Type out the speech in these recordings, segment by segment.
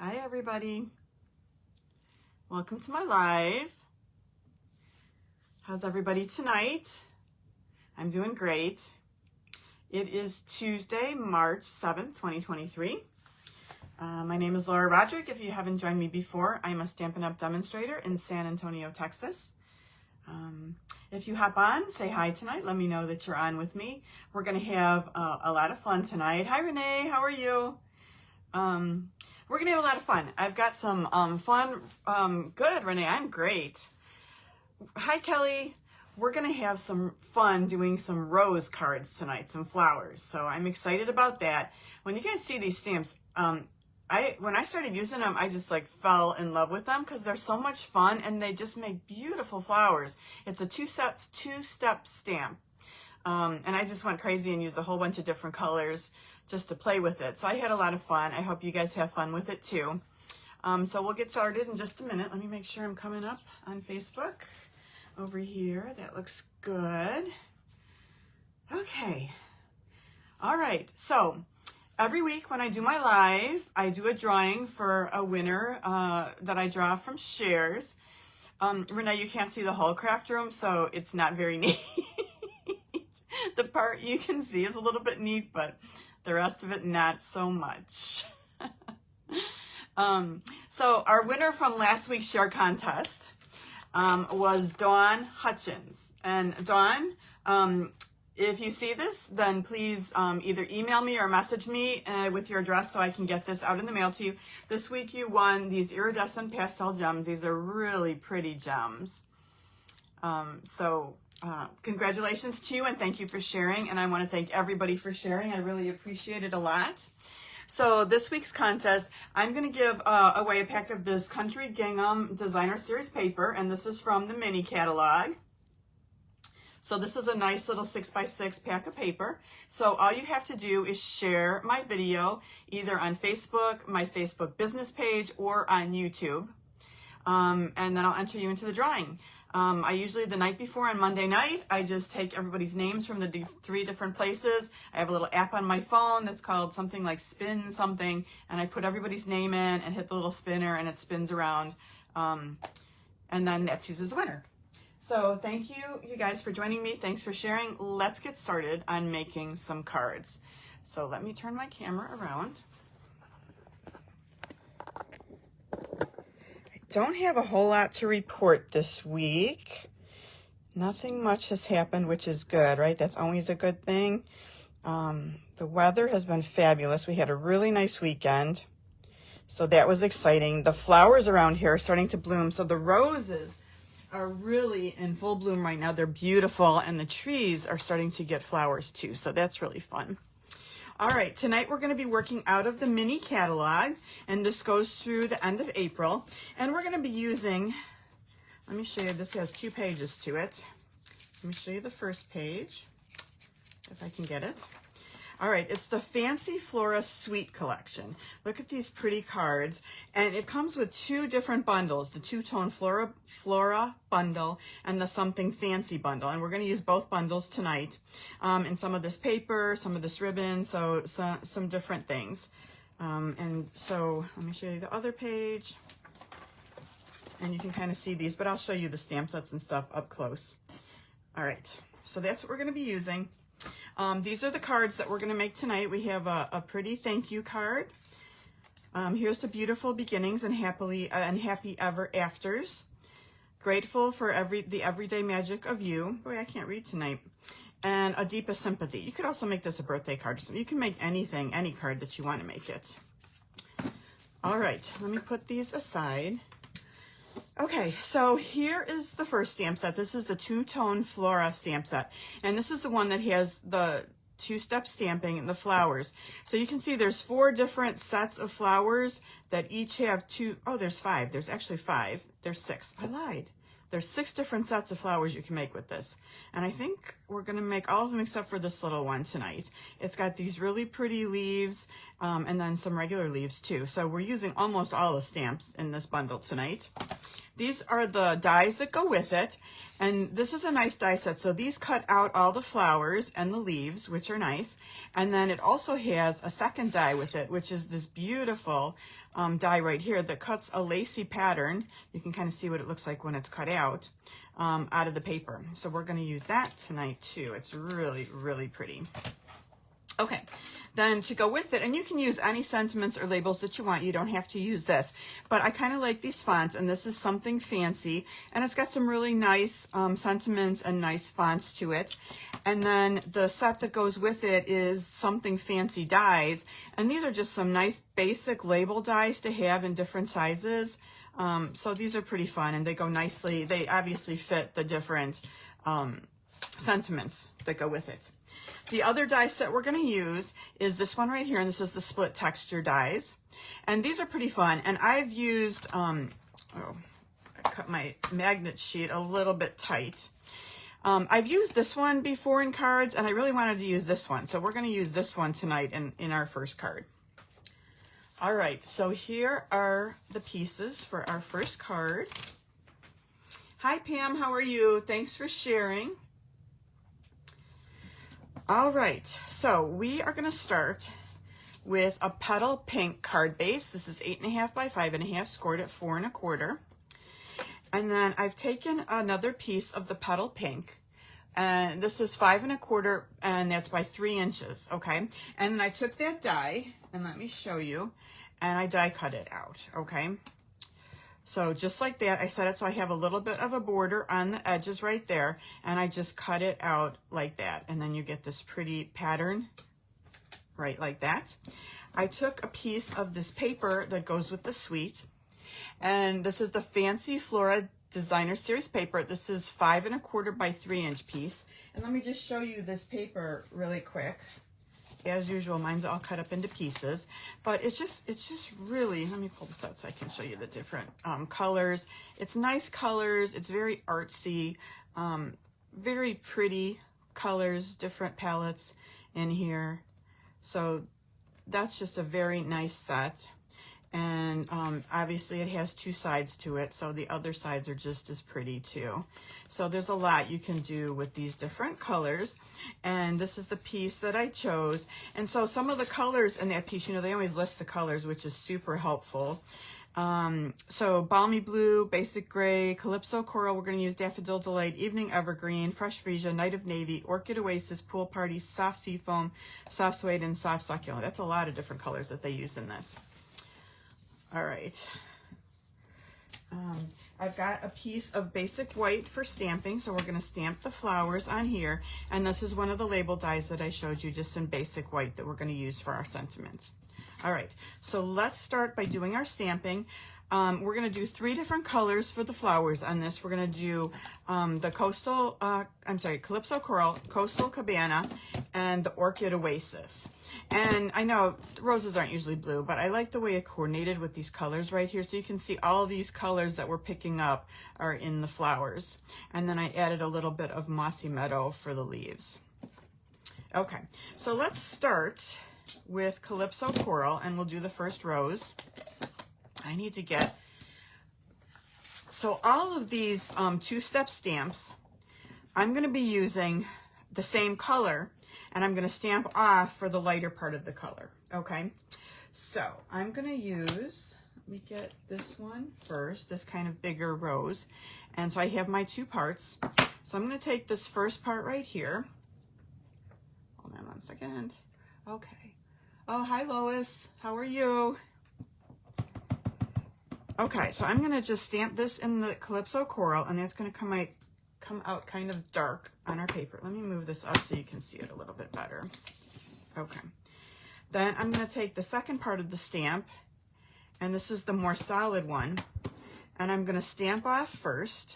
Hi everybody, welcome to my live. How's everybody tonight? I'm doing great. It is Tuesday, March 7th, 2023. My name is Laura Rodrick. If you haven't joined me before, I'm a Stampin' Up! Demonstrator in San Antonio, Texas. If you hop on, say hi tonight. Let me know that you're on with me. We're going to have a lot of fun tonight. Hi Renee, how are you? We're going to have a lot of fun. I've got some fun. Good, Renee, I'm great. Hi Kelly. We're going to have some fun doing some rose cards tonight, some flowers. So I'm excited about that. When you guys see these stamps, when I started using them, I just like fell in love with them because they're so much fun and they just make beautiful flowers. It's a two-step stamp. And I just went crazy and used a whole bunch of different colors just to play with it. So I had a lot of fun. I hope you guys have fun with it too. So we'll get started in just a minute. Let me make sure I'm coming up on Facebook over here. That looks good. Okay. All right. So every week when I do my live, I do a drawing for a winner that I draw from shares. Renee, you can't see the whole craft room, so it's not very neat. The part you can see is a little bit neat, but the rest of it, not so much. So our winner from last week's share contest was Dawn Hutchins. And Dawn, if you see this, then please either email me or message me with your address so I can get this out in the mail to you. This week you won these iridescent pastel gems. These are really pretty gems. Congratulations to you and thank you for sharing. And I want to thank everybody for sharing. I really appreciate it a lot. So this week's contest, I'm going to give away a pack of this Country Gingham Designer Series paper. And this is from the mini catalog. So this is a nice little 6x6 pack of paper. So all you have to do is share my video either on Facebook, my Facebook business page, or on YouTube. And then I'll enter you into the drawing. I usually, the night before on Monday night, I just take everybody's names from the three different places. I have a little app on my phone that's called something like Spin Something, and I put everybody's name in and hit the little spinner and it spins around. And then that chooses the winner. So thank you, you guys, for joining me. Thanks for sharing. Let's get started on making some cards. So let me turn my camera around. Don't have a whole lot to report this week. Nothing much has happened, which is good, right? That's always a good thing. The weather has been fabulous. We had a really nice weekend, so that was exciting. The flowers around here are starting to bloom, so the roses are really in full bloom right now. They're beautiful, and the trees are starting to get flowers too, so that's really fun. All right, tonight we're going to be working out of the mini catalog, and this goes through the end of April. And we're going to be using, let me show you, this has 2 pages to it. Let me show you the first page, if I can get it. All right, it's the Fancy Flora Suite collection. Look at these pretty cards, and it comes with 2 different bundles, the Two-Tone Flora bundle and the Something Fancy bundle, and we're going to use both bundles tonight. And some of this paper, some of this ribbon, so some different things. And so let me show you the other page, and you can kind of see these, but I'll show you the stamp sets and stuff up close. All right, so that's what we're going to be using. These are the cards that we're going to make tonight. We have a pretty thank you card. Here's the beautiful beginnings and happy ever afters. Grateful for the everyday magic of you. Boy, I can't read tonight. And a deepest sympathy. You could also make this a birthday card. You can make anything, any card that you want to make it. All right, let me put these aside. Okay, so here is the first stamp set. This is the Two-Tone Flora stamp set. And this is the one that has the 2-step stamping and the flowers. So you can see there's 4 different sets of flowers that each have 2, oh, there's 5. There's actually 5. There's 6. I lied. There's 6 different sets of flowers you can make with this. And I think we're gonna make all of them except for this little one tonight. It's got these really pretty leaves, and then some regular leaves too. So we're using almost all the stamps in this bundle tonight. These are the dies that go with it, and this is a nice die set. So these cut out all the flowers and the leaves, which are nice. And then it also has a second die with it, which is this beautiful die right here that cuts a lacy pattern. You can kind of see what it looks like when it's cut out of the paper. So we're going to use that tonight too. It's really, really pretty. Okay, then to go with it, and you can use any sentiments or labels that you want. You don't have to use this, but I kind of like these fonts, and this is Something Fancy, and it's got some really nice sentiments and nice fonts to it. And then the set that goes with it is Something Fancy dies, and these are just some nice basic label dies to have in different sizes. So these are pretty fun, and they go nicely. They obviously fit the different sentiments that go with it. The other die set we're going to use is this one right here, and this is the split texture dies. And these are pretty fun, and I've used, I cut my magnet sheet a little bit tight. I've used this one before in cards, and I really wanted to use this one. So we're going to use this one tonight in our first card. All right, so here are the pieces for our first card. Hi, Pam, how are you? Thanks for sharing. All right, so we are going to start with a Petal Pink card base. This is 8.5 by 5.5, scored at 4 1/4. And then I've taken another piece of the Petal Pink, and this is 5 1/4, and that's by 3 inches, okay? And then I took that die, and let me show you, and I die cut it out, okay? So just like that, I set it so I have a little bit of a border on the edges right there, and I just cut it out like that, and then you get this pretty pattern right like that. I took a piece of this paper that goes with the suite, and this is the Fancy Flora Designer Series paper. This is 5 1/4 by 3 inch piece, and let me just show you this paper really quick. As usual, mine's all cut up into pieces, but it's just really, let me pull this out so I can show you the different colors. It's nice colors. It's very artsy, very pretty colors, different palettes in here. So that's just a very nice set. And obviously it has 2 sides to it, so the other sides are just as pretty too. So there's a lot you can do with these different colors, and this is the piece that I chose. And so some of the colors in that piece, you know, they always list the colors, which is super helpful. So Balmy Blue, Basic Gray, Calypso Coral, we're going to use Daffodil Delight, Evening Evergreen, Fresh Freesia, Night of Navy, Orchid Oasis, Pool Party, Soft Seafoam, Soft Suede, and Soft Succulent. That's a lot of different colors that they use in this. All right, I've got a piece of basic white for stamping, so we're going to stamp the flowers on here, and this is one of the label dies that I showed you, just in basic white, that we're going to use for our sentiments. All right, so let's start by doing our stamping. We're going to do 3 different colors for the flowers on this. We're going to do the Calypso Coral, Coastal Cabana, and the Orchid Oasis. And I know roses aren't usually blue, but I like the way it coordinated with these colors right here. So you can see all these colors that we're picking up are in the flowers. And then I added a little bit of Mossy Meadow for the leaves. Okay, so let's start with Calypso Coral, and we'll do the first rose. I need to get, so all of these 2-step stamps, I'm going to be using the same color, and I'm going to stamp off for the lighter part of the color, okay? So I'm going to use, let me get this one first, this kind of bigger rose. And so I have my 2 parts. So I'm going to take this first part right here. Hold on 1 second. Okay. Oh, hi Lois, how are you? Okay, so I'm going to just stamp this in the Calypso Coral, and that's going to come out kind of dark on our paper. Let me move this up so you can see it a little bit better. Okay. Then I'm going to take the second part of the stamp, and this is the more solid one, and I'm going to stamp off first.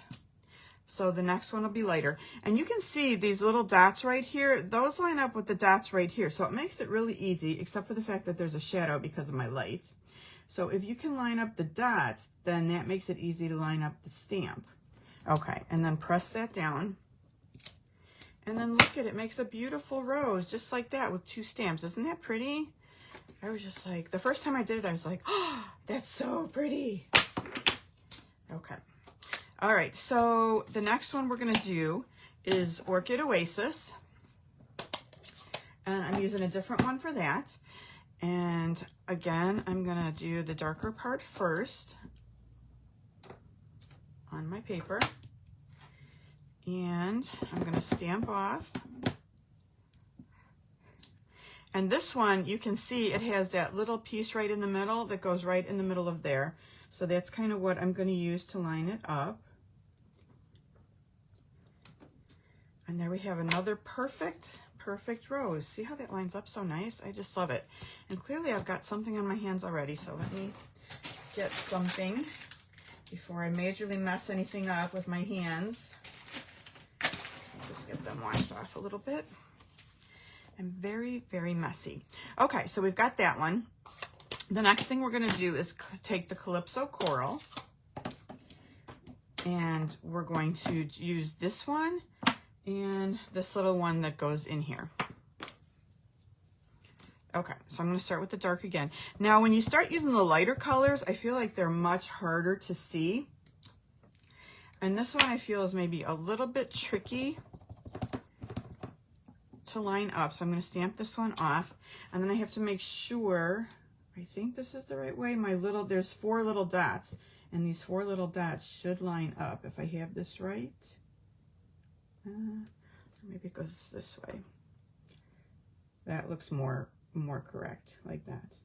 So the next one will be lighter. And you can see these little dots right here, those line up with the dots right here. So it makes it really easy, except for the fact that there's a shadow because of my light. So if you can line up the dots, then that makes it easy to line up the stamp. Okay, and then press that down. And then look at it, makes a beautiful rose, just like that with 2 stamps. Isn't that pretty? I was just like, the first time I did it, I was like, oh, that's so pretty. Okay. All right, so the next one we're gonna do is Orchid Oasis. And I'm using a different one for that. And again, I'm gonna do the darker part first on my paper. And I'm gonna stamp off. And this one, you can see it has that little piece right in the middle that goes right in the middle of there. So that's kind of what I'm gonna use to line it up. And there we have another perfect rose. See how that lines up so nice? I just love it. And clearly I've got something on my hands already, so let me get something before I majorly mess anything up with my hands. Just get them washed off a little bit. I'm very, very messy. Okay, so we've got that one. The next thing we're gonna do is take the Calypso Coral, and we're going to use this one and this little one that goes in here. Okay, so I'm going to start with the dark again. Now, when you start using the lighter colors, I feel like they're much harder to see. And this one I feel is maybe a little bit tricky to line up. So I'm going to stamp this one off. And then I have to make sure, I think this is the right way, there's 4 little dots. And these 4 little dots should line up if I have this right. Maybe it goes this way. That looks more correct, like that.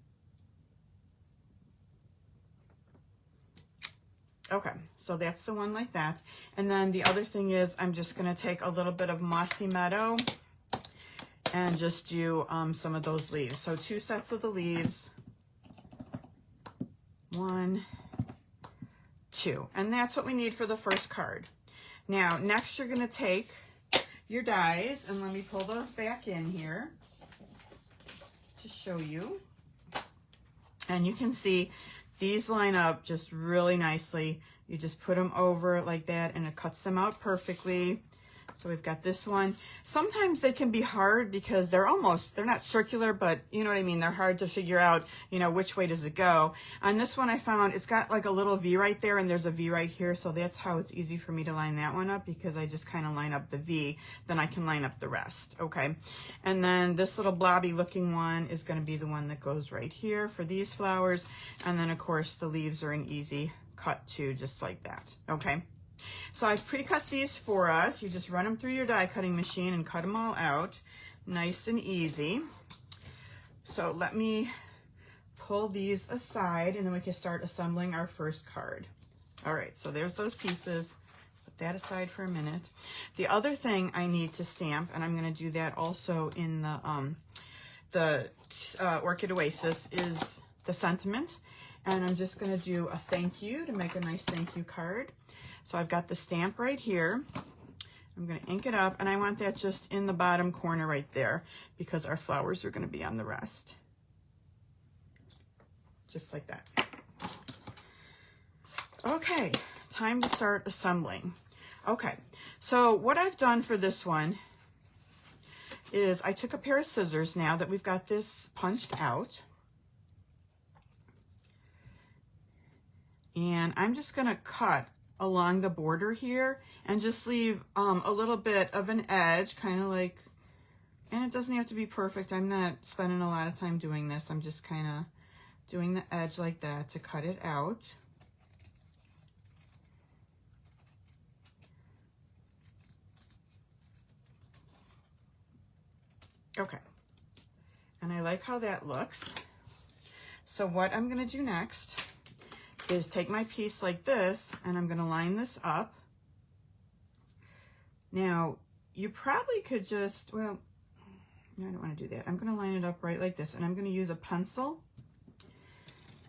Okay, so that's the one like that. And then the other thing is I'm just gonna take a little bit of Mossy Meadow and just do some of those leaves. So 2 sets of the leaves. 1, 2. And that's what we need for the first card. Now, next you're gonna take your dies, and let me pull those back in here to show you. And you can see these line up just really nicely. You just put them over like that and it cuts them out perfectly. So we've got this one. Sometimes they can be hard because they're not circular, but you know what I mean? They're hard to figure out, you know, which way does it go. On this one I found it's got like a little V right there and there's a V right here. So that's how it's easy for me to line that one up, because I just kind of line up the V, then I can line up the rest, okay? And then this little blobby looking one is gonna be the one that goes right here for these flowers. And then of course the leaves are an easy cut too, just like that, okay? So I've pre-cut these for us. You just run them through your die cutting machine and cut them all out. Nice and easy. So let me pull these aside and then we can start assembling our first card. All right, so there's those pieces. Put that aside for a minute. The other thing I need to stamp, and I'm gonna do that also in the Orchid Oasis, is the sentiment. And I'm just gonna do a thank you to make a nice thank you card. So I've got the stamp right here. I'm going to ink it up, and I want that just in the bottom corner right there because our flowers are going to be on the rest. Just like that. Okay, time to start assembling. Okay, so what I've done for this one is I took a pair of scissors now that we've got this punched out. And I'm just going to cut along the border here and just leave a little bit of an edge, kind of like, and it doesn't have to be perfect. I'm not spending a lot of time doing this. I'm just kind of doing the edge like that to cut it out. Okay, and I like how that looks. So what I'm gonna do next is take my piece like this and I'm going to line this up. Now, you probably could just, well, I don't want to do that. I'm going to line it up right like this, and I'm going to use a pencil,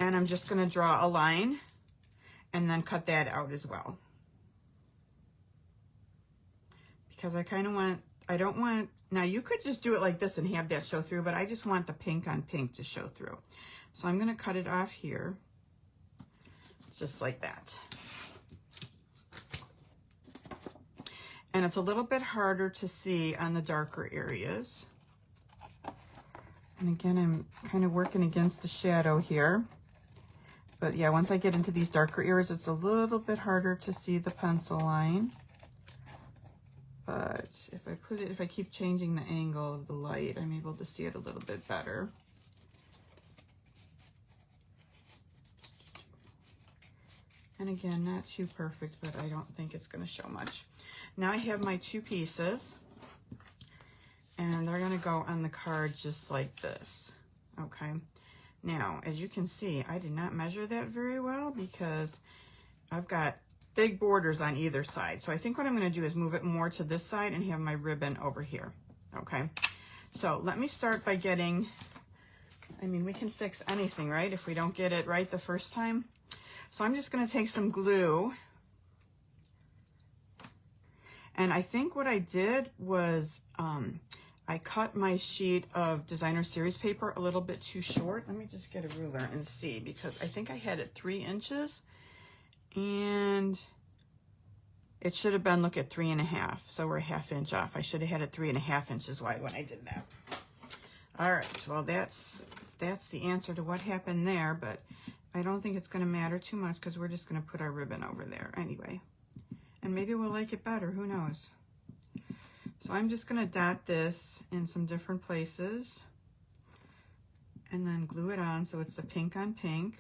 and I'm just going to draw a line and then cut that out as well. Because I kind of want, I don't want, now you could just do it like this and have that show through, but I just want the pink on pink to show through. So I'm going to cut it off here. Just like that. And it's a little bit harder to see on the darker areas. And again, I'm kind of working against the shadow here. But yeah, once I get into these darker areas, it's a little bit harder to see the pencil line. But if I keep changing the angle of the light, I'm able to see it a little bit better. And again, not too perfect, but I don't think it's going to show much. Now I have my 2 pieces, and they're going to go on the card just like this. Okay. Now, as you can see, I did not measure that very well because I've got big borders on either side. So I think what I'm going to do is move it more to this side and have my ribbon over here. Okay. So let me start by getting, I mean, we can fix anything, right? If we don't get it right the first time. So I'm just going to take some glue. And I think what I did was I cut my sheet of designer series paper a little bit too short. Let me just get a ruler and see, because I think I had it 3 inches and it should have been, look at 3.5. So we're a 1/2 inch off. I should have had it 3.5 inches wide when I did that. All right, well, that's the answer to what happened there, but I don't think it's going to matter too much because we're just going to put our ribbon over there anyway. And maybe we'll like it better, who knows? So I'm just going to dot this in some different places and then glue it on so it's the pink on pink.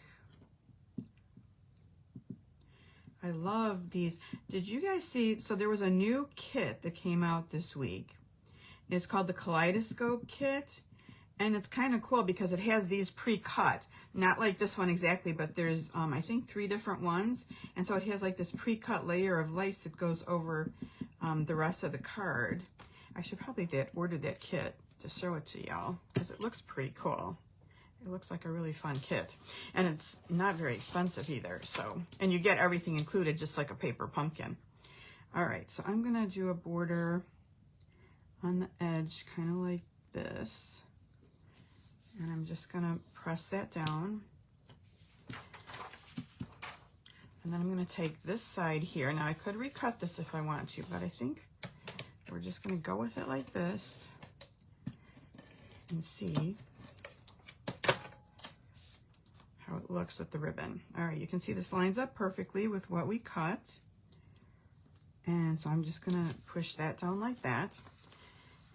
I love these. Did you guys see? So there was a new kit that came out this week. It's called the Kaleidoscope Kit. And it's kind of cool because it has these pre-cut. Not like this one exactly, but there's, I think, 3 different ones. And so it has like this pre-cut layer of lace that goes over the rest of the card. I should probably order that kit to show it to y'all because it looks pretty cool. It looks like a really fun kit. And it's not very expensive either. So, and you get everything included just like a paper pumpkin. All right, so I'm going to do a border on the edge kind of like this. And I'm just going to press that down. And then I'm going to take this side here. Now I could recut this if I want to, but I think we're just going to go with it like this and see how it looks with the ribbon. All right, you can see this lines up perfectly with what we cut. And so I'm just going to push that down like that.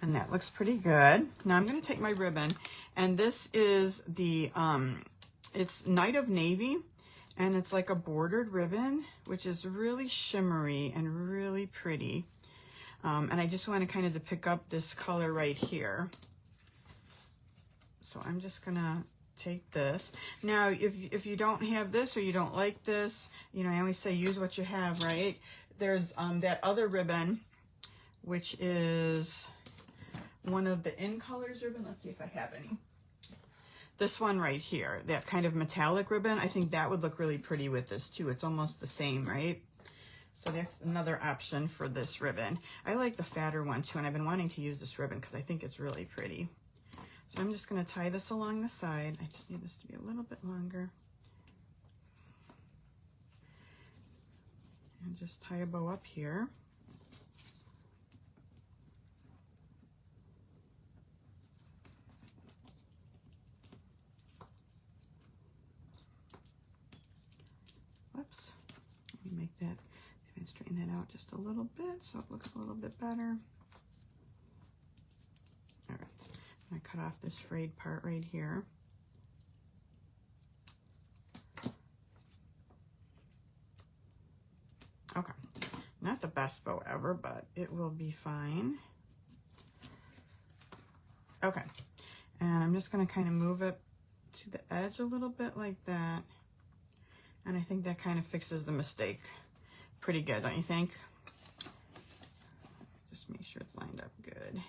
And that looks pretty good. Now I'm going to take my ribbon, and this is the, it's Night of Navy, and it's like a bordered ribbon, which is really shimmery and really pretty. And I just want to kind of to pick up this color right here. So I'm just going to take this. Now, if you don't have this or you don't like this, you know, I always say use what you have, right? There's that other ribbon, which is one of the In Colors ribbon. Let's see if I have any. This one right here, that kind of metallic ribbon, I think that would look really pretty with this too. It's almost the same, right? So that's another option for this ribbon. I like the fatter one too, and I've been wanting to use this ribbon because I think it's really pretty. So I'm just going to tie this along the side. I just need this to be a little bit longer. And just tie a bow up here. Whoops. Let me make that, and straighten that out just a little bit so it looks a little bit better. All right. I cut off this frayed part right here. Okay. Not the best bow ever, but it will be fine. Okay. And I'm just going to kind of move it to the edge a little bit like that. And I think that kind of fixes the mistake pretty good, don't you think? Just make sure it's lined up good.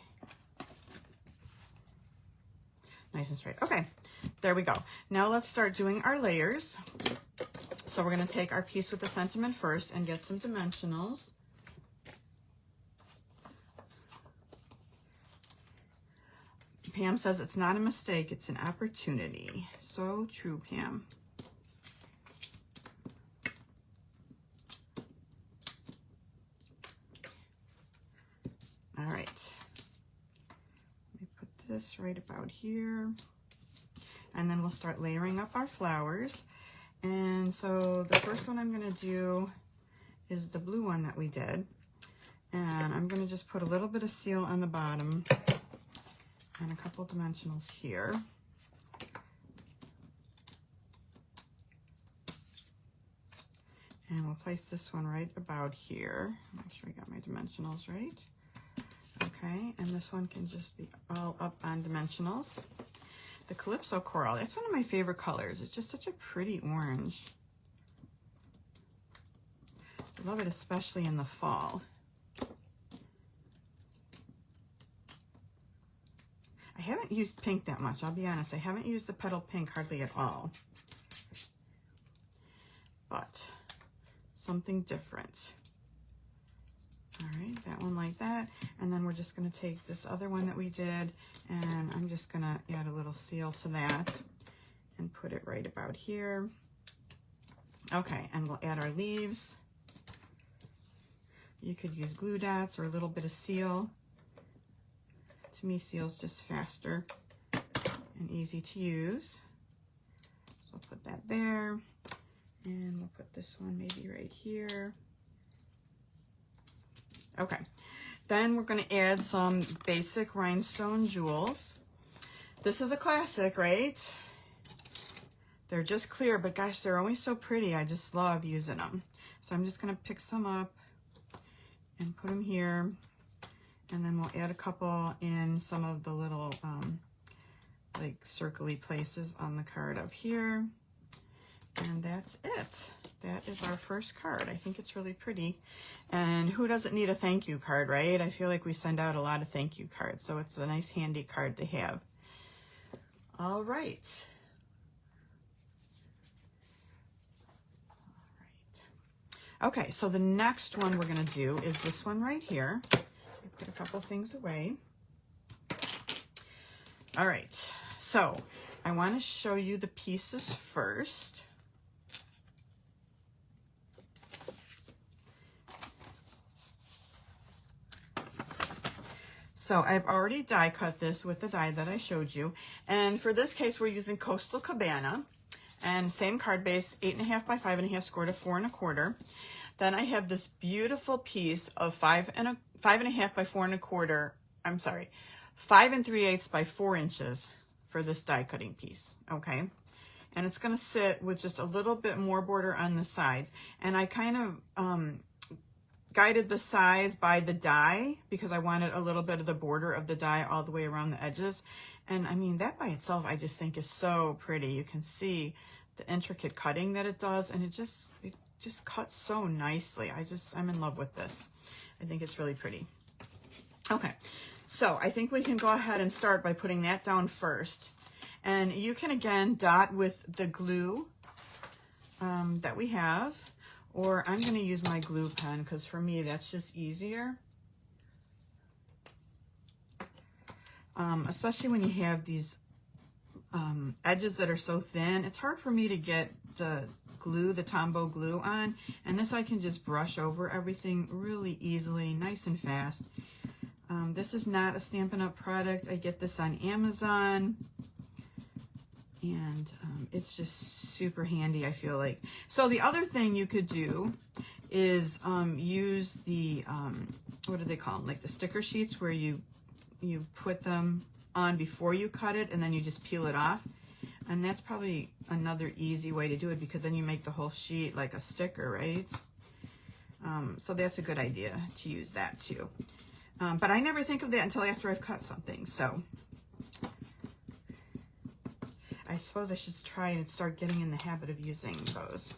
Nice and straight. Okay, there we go. Now let's start doing our layers. So we're going to take our piece with the sentiment first and get some dimensionals. Pam says it's not a mistake, it's an opportunity. So true, Pam. this right about here. And then we'll start layering up our flowers. And so the first one I'm gonna do is the blue one that we did. And I'm gonna just put a little bit of seal on the bottom and a couple dimensionals here. And we'll place this one right about here. Make sure I got my dimensionals right. Okay, and this one can just be all up on dimensionals. The Calypso Coral, that's one of my favorite colors. It's just such a pretty orange. I love it, especially in the fall. I haven't used pink that much, I'll be honest. I haven't used the petal pink hardly at all. But something different. All right, that one like that. And then we're just gonna take this other one that we did, and I'm just gonna add a little seal to that and put it right about here. Okay, and we'll add our leaves. You could use glue dots or a little bit of seal. To me, seal's just faster and easy to use. So I'll put that there, and we'll put this one maybe right here. Okay, then we're going to add some basic rhinestone jewels. This is a classic, right? They're just clear, but gosh, they're always so pretty. I just love using them. So I'm just going to pick some up and put them here. And then we'll add a couple in some of the little like circly places on the card up here. And that's it. That is our first card. I think it's really pretty. And who doesn't need a thank you card, right? I feel like we send out a lot of thank you cards, so it's a nice handy card to have. All right. Okay, so the next one we're going to do is this one right here. Put a couple things away. All right, so I want to show you the pieces first. So I've already die cut this with the die that I showed you. And for this case, we're using Coastal Cabana. And same card base, 8.5 by 5.5, scored a 4 1/4. Then I have this beautiful piece of 5.5 by 4 1/4. I'm sorry, 5 3/8 by 4 inches for this die cutting piece. Okay, and it's going to sit with just a little bit more border on the sides. And I kind of guided the size by the die because I wanted a little bit of the border of the die all the way around the edges. And I mean, that by itself I just think is so pretty. You can see the intricate cutting that it does, and it just cuts so nicely. I'm in love with this. I think it's really pretty. Okay, so I think we can go ahead and start by putting that down first. And you can again dot with the glue that we have, or I'm going to use my glue pen because for me that's just easier. Especially when you have these edges that are so thin, it's hard for me to get the glue, the Tombow glue on, and this I can just brush over everything really easily, nice and fast. This is not a Stampin' Up! Product. I get this on Amazon, and it's just super handy, I feel like. So the other thing you could do is use the, what do they call them, like the sticker sheets where you put them on before you cut it and then you just peel it off. And that's probably another easy way to do it because then you make the whole sheet like a sticker, right? So that's a good idea to use that too. But I never think of that until after I've cut something. So I suppose I should try and start getting in the habit of using those.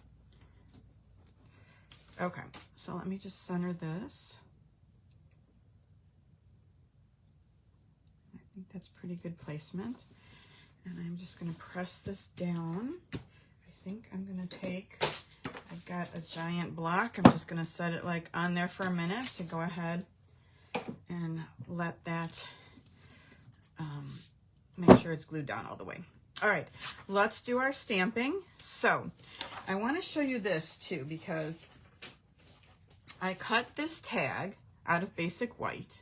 Okay, so let me just center this. I think that's pretty good placement. And I'm just going to press this down. I think I'm going to take, I've got a giant block. I'm just going to set it like on there for a minute to go ahead and let that, make sure it's glued down all the way. All right, let's do our stamping. So I want to show you this too because I cut this tag out of basic white.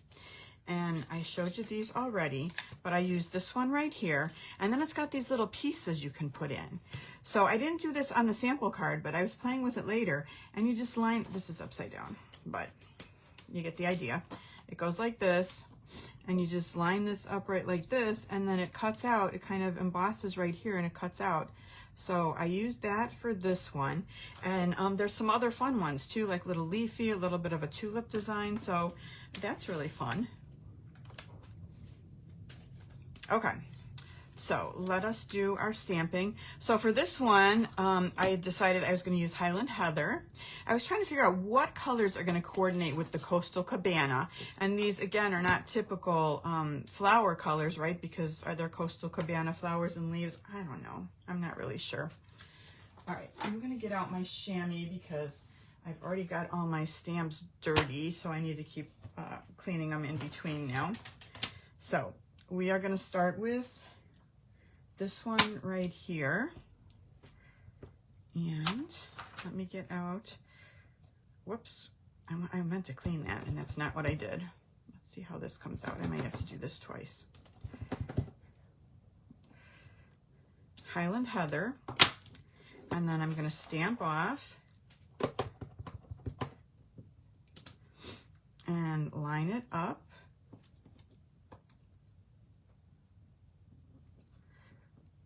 and I showed you these already, but I used this one right here, and then it's got these little pieces you can put in. So I didn't do this on the sample card, but I was playing with it later, and you just line, this is upside down, but you get the idea. It goes like this, and you just line this upright like this, and then it cuts out, it kind of embosses right here, and it cuts out. So I used that for this one, and there's some other fun ones too, like little leafy, a little bit of a tulip design, so that's really fun. Okay, so let us do our stamping. So for this one, I decided I was going to use Highland Heather. I was trying to figure out what colors are going to coordinate with the Coastal Cabana, and these again are not typical flower colors, right? Because are there Coastal Cabana flowers and leaves? I don't know. I'm not really sure. All right, I'm going to get out my chamois because I've already got all my stamps dirty, so I need to keep cleaning them in between now. So we are going to start with this one right here, and let me get out, whoops, I meant to clean that, and that's not what I did. Let's see how this comes out. I might have to do this twice. Highland Heather, and then I'm going to stamp off and line it up.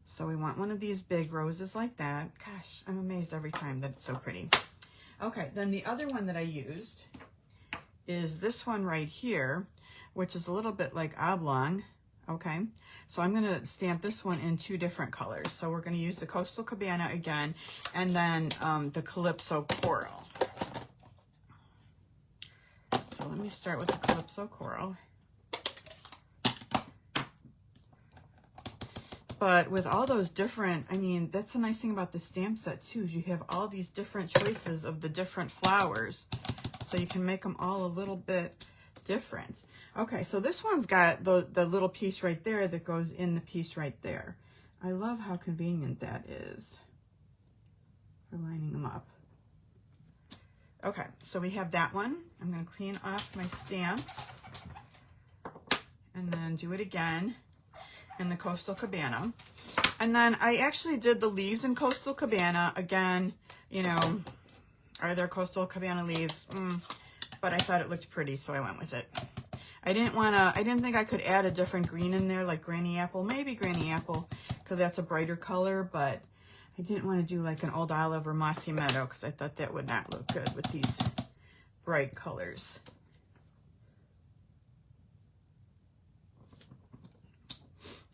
So we want one of these big roses like that. Gosh, I'm amazed every time that it's so pretty. Okay, then the other one that I used is this one right here, which is a little bit like oblong. Okay, so I'm gonna stamp this one in 2 different colors. So we're gonna use the Coastal Cabana again, and then the Calypso Coral. So let me start with the Calypso Coral. But with all those different, I mean, that's the nice thing about the stamp set too, is you have all these different choices of the different flowers. So you can make them all a little bit different. Okay, so this one's got the little piece right there that goes in the piece right there. I love how convenient that is for lining them up. Okay, so we have that one. I'm going to clean off my stamps and then do it again in the Coastal Cabana. And then I actually did the leaves in Coastal Cabana. Again, you know, are there Coastal Cabana leaves? But I thought it looked pretty, so I went with it. I didn't think I could add a different green in there, like Granny Apple, maybe Granny Apple, because that's a brighter color, but I didn't want to do like an Old Olive or Mossy Meadow, because I thought that would not look good with these bright colors.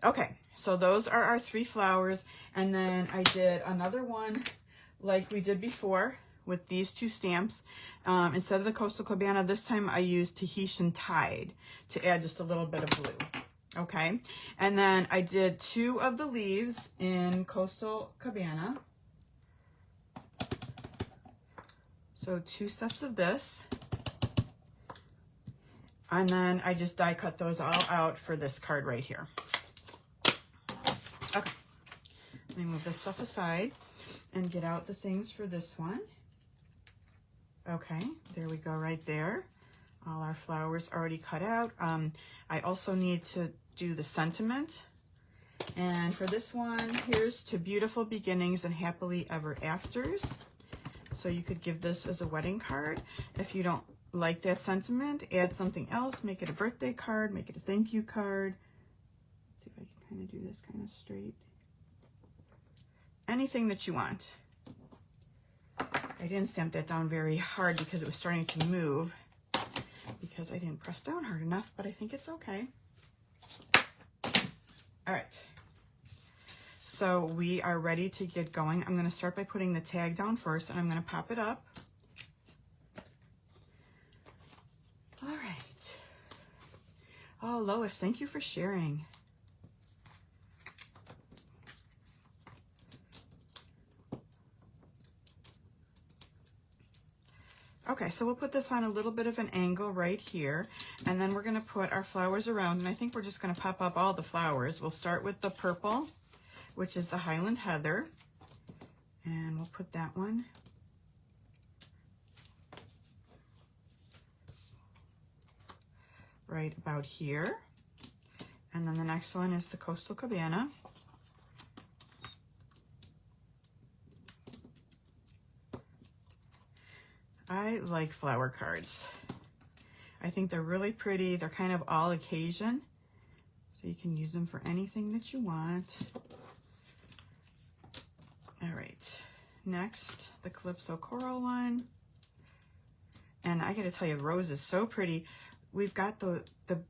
Okay, so those are our 3 flowers, and then I did another one like we did before with these 2 stamps. Instead of the Coastal Cabana, this time I used Tahitian Tide to add just a little bit of blue. Okay, and then I did 2 of the leaves in Coastal Cabana. So 2 sets of this. And then I just die cut those all out for this card right here. Okay, let me move this stuff aside and get out the things for this one. Okay, there we go right there. All our flowers already cut out. I also need to do the sentiment. And for this one, here's to beautiful beginnings and happily ever afters. So you could give this as a wedding card. If you don't like that sentiment, add something else, make it a birthday card, make it a thank you card. Let's see if I can kind of do this kind of straight. Anything that you want. I didn't stamp that down very hard because it was starting to move because I didn't press down hard enough, but I think it's okay. All right. So we are ready to get going. I'm going to start by putting the tag down first, and I'm going to pop it up. All right. Oh, Lois, thank you for sharing. Okay, so we'll put this on a little bit of an angle right here, and then we're going to put our flowers around, and I think we're just going to pop up all the flowers. We'll start with the purple, which is the Highland Heather, and we'll put that one. right about here. And then the next one is the Coastal Cabana. I like flower cards. I think they're really pretty. They're kind of all occasion, so you can use them for anything that you want. All right, next, the Calypso Coral one. And I gotta tell you, the rose is so pretty. We've got the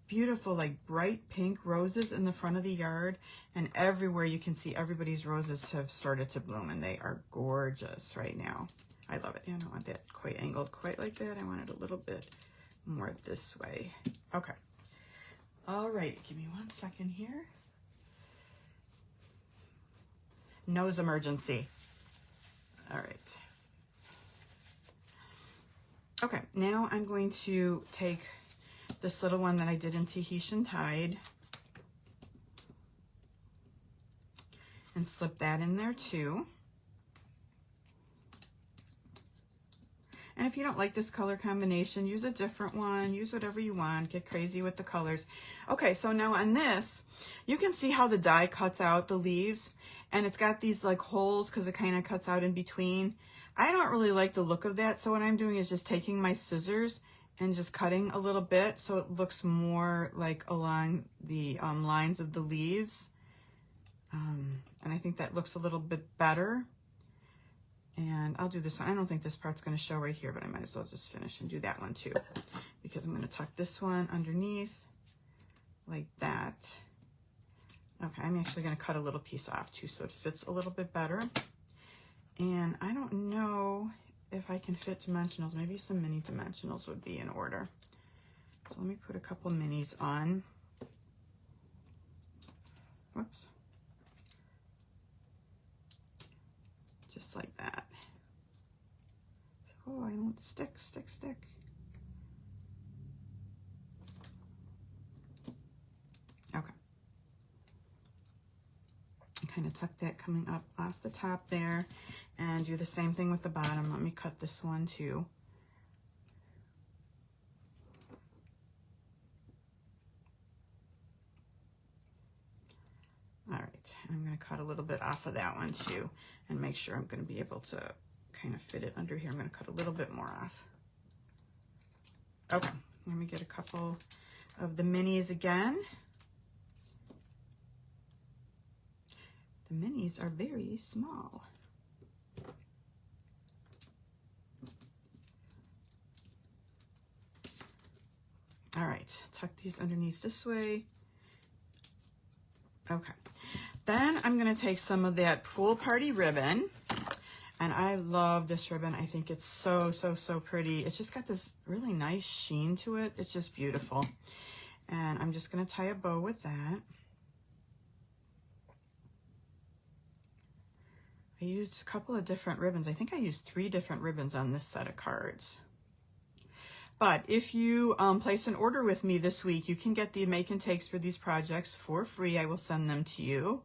beautiful, like, bright pink roses in the front of the yard, and everywhere you can see everybody's roses have started to bloom, and they are gorgeous right now. I love it. I don't want that quite angled quite like that. I want it a little bit more this way. Okay. All right, give me 1 second here. Nose emergency. All right. Okay, now I'm going to take this little one that I did in Tahitian Tide and slip that in there too. And if you don't like this color combination, use a different one, use whatever you want, get crazy with the colors. Okay, so now on this, you can see how the die cuts out the leaves, and it's got these like holes because it kind of cuts out in between. I don't really like the look of that, so what I'm doing is just taking my scissors and just cutting a little bit so it looks more like along the lines of the leaves. And I think that looks a little bit better. And I'll do this one. I don't think this part's going to show right here, but I might as well just finish and do that one too, because I'm going to tuck this one underneath like that. Okay, I'm actually going to cut a little piece off too so it fits a little bit better. And I don't know if I can fit dimensionals. Maybe some mini dimensionals would be in order. So let me put a couple minis on. Whoops. Just like that. Oh, I don't stick. Okay. Kind of tuck that coming up off the top there, and do the same thing with the bottom. Let me cut this one too. All right, I'm going to cut a little bit off of that one too, and make sure I'm going to be able to kind of fit it under here. I'm going to cut a little bit more off. Okay, let me get a couple of the minis again. The minis are very small. All right, tuck these underneath this way. Okay, then I'm going to take some of that Pool Party ribbon, and I love this ribbon. I think it's so pretty. It's just got this really nice sheen to it. It's just beautiful. And I'm just going to tie a bow with that. I used a couple of different ribbons. I think I used 3 different ribbons on this set of cards. But if you place an order with me this week, you can get the make and takes for these projects for free. I will send them to you.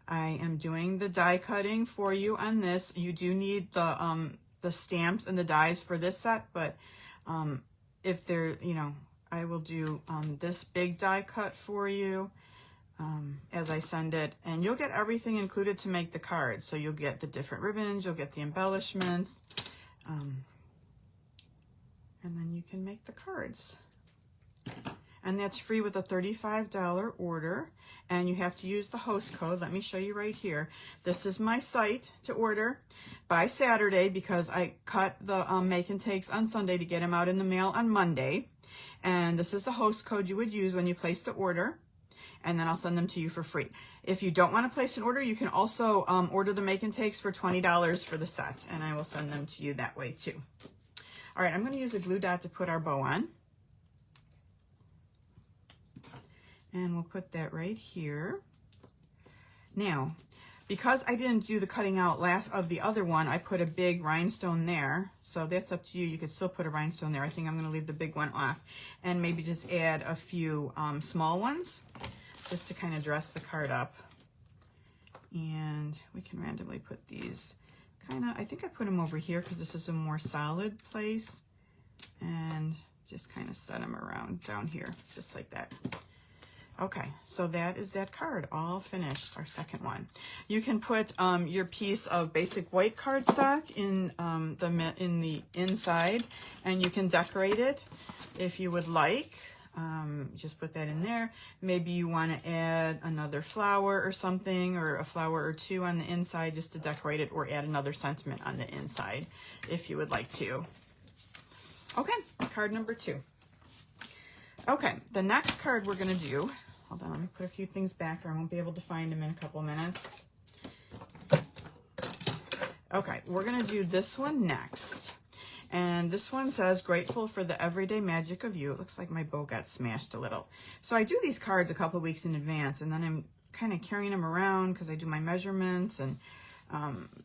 I am doing the die cutting for you on this. You do need the stamps and the dies for this set, but if they're, you know, I will do this big die cut for you as I send it, and you'll get everything included to make the cards. So you'll get the different ribbons, you'll get the embellishments, and then you can make the cards. And that's free with a $35 order, and you have to use the host code. Let me show you right here. This is my site to order by Saturday, because I cut the make and takes on Sunday to get them out in the mail on Monday. And this is the host code you would use when you place the order, and then I'll send them to you for free. If you don't want to place an order, you can also order the make and takes for $20 for the set, and I will send them to you that way too. All right, I'm going to use a glue dot to put our bow on. And we'll put that right here. Now, because I didn't do the cutting out of the other one, I put a big rhinestone there. So that's up to you. You could still put a rhinestone there. I think I'm going to leave the big one off and maybe just add a few small ones just to kind of dress the card up. And we can randomly put these kind of, I think I put them over here because this is a more solid place. And just kind of set them around down here, just like that. Okay, so that is that card, all finished, our second one. You can put your piece of basic white cardstock in the inside, and you can decorate it if you would like. Just put that in there. Maybe you want to add another flower or something, or a flower or two on the inside just to decorate it, or add another sentiment on the inside if you would like to. Okay, card number 2. Okay, the next card we're going to do, hold on, let me put a few things back or I won't be able to find them in a couple minutes. Okay, we're going to do this one next. And this one says, grateful for the everyday magic of you. It looks like my bow got smashed a little. So I do these cards a couple weeks in advance, and then I'm kind of carrying them around because I do my measurements and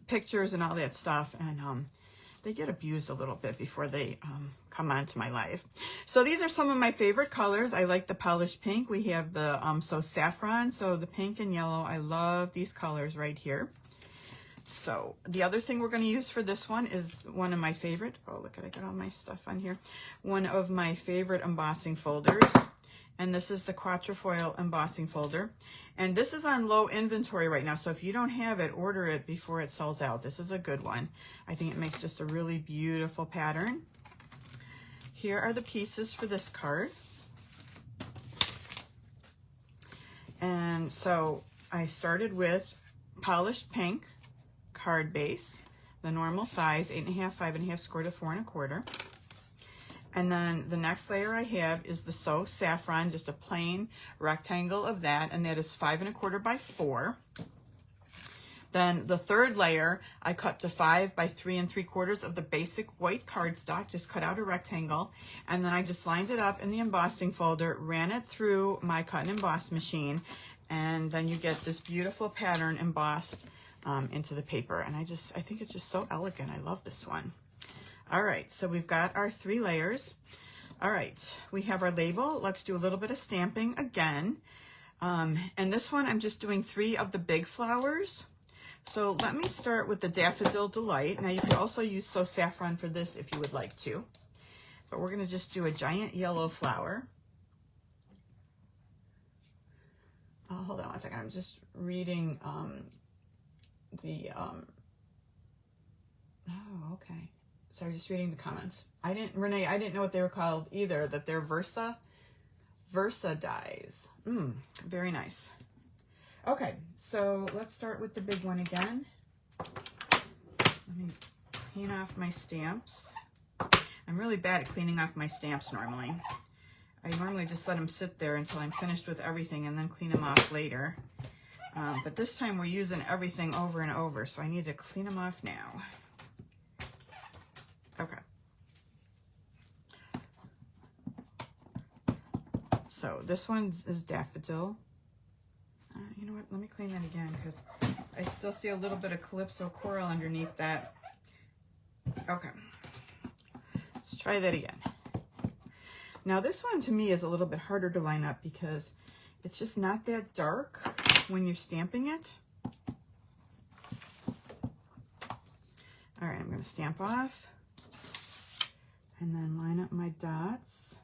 pictures and all that stuff. And they get abused a little bit before they come onto my life. So these are some of my favorite colors. I like the polished pink. We have the so saffron, so the pink and yellow. I love these colors right here. So the other thing we're going to use for this one is one of my favorite, oh look at, I got all my stuff on here, one of my favorite embossing folders, and this is the Quatrefoil embossing folder, and this is on low inventory right now, so if you don't have it, order it before it sells out. This is a good one. I think it makes just a really beautiful pattern. Here are the pieces for this card, and so I started with polished pink card base, the normal size, 8.5, 5.5 square to 4 1/4. And then the next layer I have is the So Saffron, just a plain rectangle of that, and that is 5 1/4 by 4. Then the third layer I cut to 5 by 3 3/4 of the basic white cardstock, just cut out a rectangle, and then I just lined it up in the embossing folder, ran it through my cut and emboss machine, and then you get this beautiful pattern embossed into the paper. And I think it's just so elegant. I love this one. All right, so we've got our 3 layers. All right, we have our label. Let's do a little bit of stamping again. And this one, I'm just doing 3 of the big flowers. So let me start with the Daffodil Delight. Now you could also use So Saffron for this if you would like to, but we're gonna just do a giant yellow flower. Oh, hold on one second, I'm just reading oh, okay. Sorry, just reading the comments. Renee, I didn't know what they were called either, that they're Versa dies. Very nice. Okay, so let's start with the big one again. Let me clean off my stamps. I'm really bad at cleaning off my stamps normally. I normally just let them sit there until I'm finished with everything and then clean them off later. But this time we're using everything over and over, so I need to clean them off now. Okay. So this one is Daffodil. You know what, let me clean that again because I still see a little bit of Calypso Coral underneath that. Okay. Let's try that again. Now this one to me is a little bit harder to line up because it's just not that dark when you're stamping it. All right, I'm going to stamp off and then line up my dots.